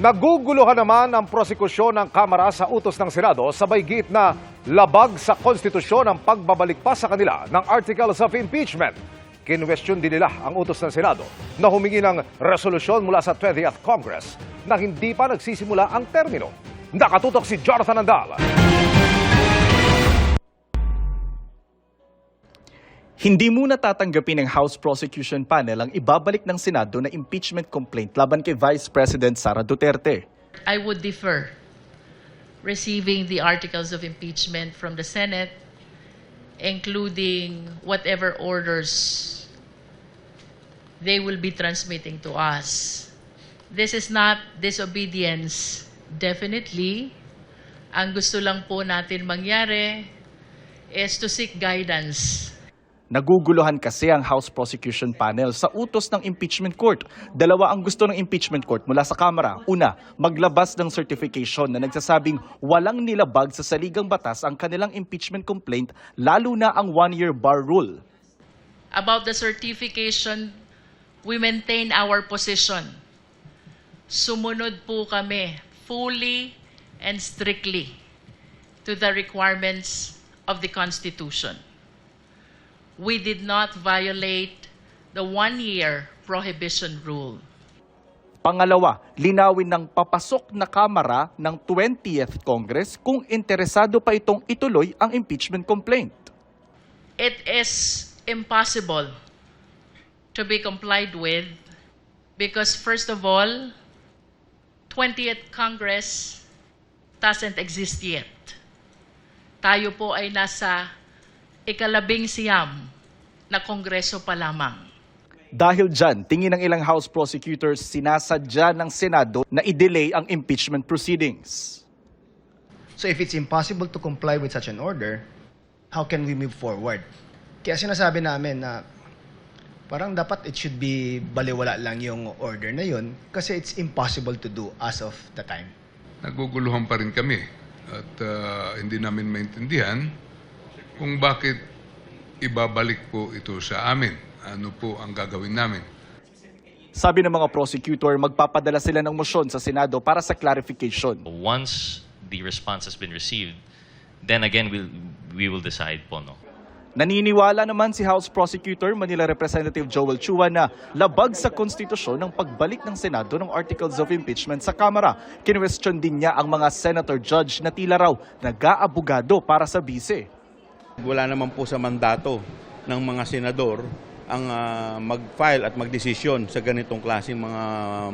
Naguguluhan naman ang prosekusyon ng Kamara sa utos ng Senado sa baygit na labag sa konstitusyon ang pagbabalik pa sa kanila ng Articles of Impeachment. Kinwestiyon din nila ang utos ng Senado na humingi ng resolusyon mula sa 20th Congress na hindi pa nagsisimula ang termino. Nakatutok si Jonathan Andal. Hindi muna tatanggapin ng House Prosecution Panel ang ibabalik ng Senado na impeachment complaint laban kay Vice President Sara Duterte. I would defer receiving the articles of impeachment from the Senate, including whatever orders they will be transmitting to us. This is not disobedience, definitely. Ang gusto lang po natin mangyari is to seek guidance. Naguguluhan kasi ang House Prosecution Panel sa utos ng impeachment court. Dalawa ang gusto ng impeachment court mula sa Kamara. Una, maglabas ng certification na nagsasabing walang nilabag sa saligang batas ang kanilang impeachment complaint, lalo na ang one-year bar rule. About the certification, we maintain our position. Sumunod po kami fully and strictly to the requirements of the Constitution. We did not violate the one-year prohibition rule. Pangalawa, linawin ng papasok na Kamara ng 20th Congress kung interesado pa itong ituloy ang impeachment complaint. It is impossible to be complied with because, first of all, 20th Congress doesn't exist yet. Tayo po ay nasa ika-labing-siyam na kongreso pa lamang. Dahil dyan, tingin ng ilang House prosecutors, sinasadya ng Senado na i-delay ang impeachment proceedings. So if it's impossible to comply with such an order, how can we move forward? Kaya sinasabi namin na parang dapat it should be baliwala lang yung order na yun kasi it's impossible to do as of the time. Naguguluhan pa rin kami at hindi namin maintindihan kung bakit ibabalik po ito sa amin. Ano po ang gagawin namin? Sabi ng mga prosecutor, magpapadala sila ng motion sa Senado para sa clarification. Once the response has been received, then again we will decide po, no? Naniniwala naman si House Prosecutor Manila Representative Joel Chua na labag sa konstitusyon ang pagbalik ng Senado ng Articles of Impeachment sa Kamara. Kinwestiyon din niya ang mga senator judge na tila raw nag-aabogado para sa bise. Wala naman po sa mandato ng mga senador ang mag-file at magdesisyon sa ganitong klaseng mga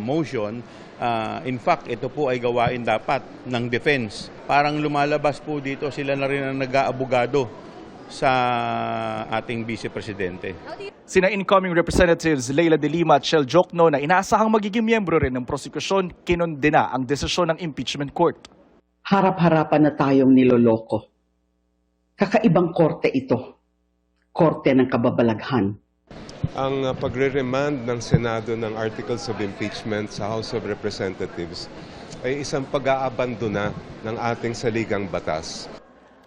motion. In fact, ito po ay gawain dapat ng defense. Parang lumalabas po dito sila na rin ang nag-aabogado sa ating Vice Presidente. Sina incoming Representatives Leila de Lima at Shel Jokno na inaasahang magiging miyembro rin ng prosekusyon, kinondena ang desisyon ng impeachment court. Harap-harapan na tayong niloloko. Kakaibang korte ito. Korte ng kababalaghan. Ang pagre-remand ng Senado ng Articles of Impeachment sa House of Representatives ay isang pag-aabandona ng ating saligang batas.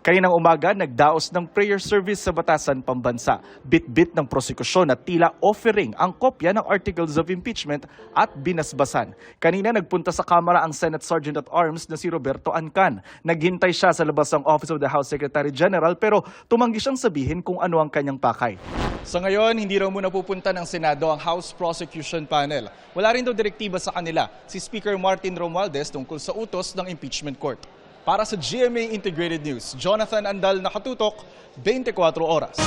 Kaninang umaga, nagdaos ng prayer service sa Batasan Pambansa. Bit-bit ng prosekusyon at tila offering ang kopya ng Articles of Impeachment at binasbasan. Kanina nagpunta sa Kamara ang Senate Sergeant at Arms na si Roberto Ancan. Naghintay siya sa labas ng Office of the House Secretary General pero tumanggi siyang sabihin kung ano ang kanyang pakay. Sa ngayon, hindi raw muna pupunta ng Senado ang House Prosecution Panel. Wala rin daw direktiba sa kanila si Speaker Martin Romualdez tungkol sa utos ng Impeachment Court. Para sa GMA Integrated News, Jonathan Andal, nakatutok, 24 oras.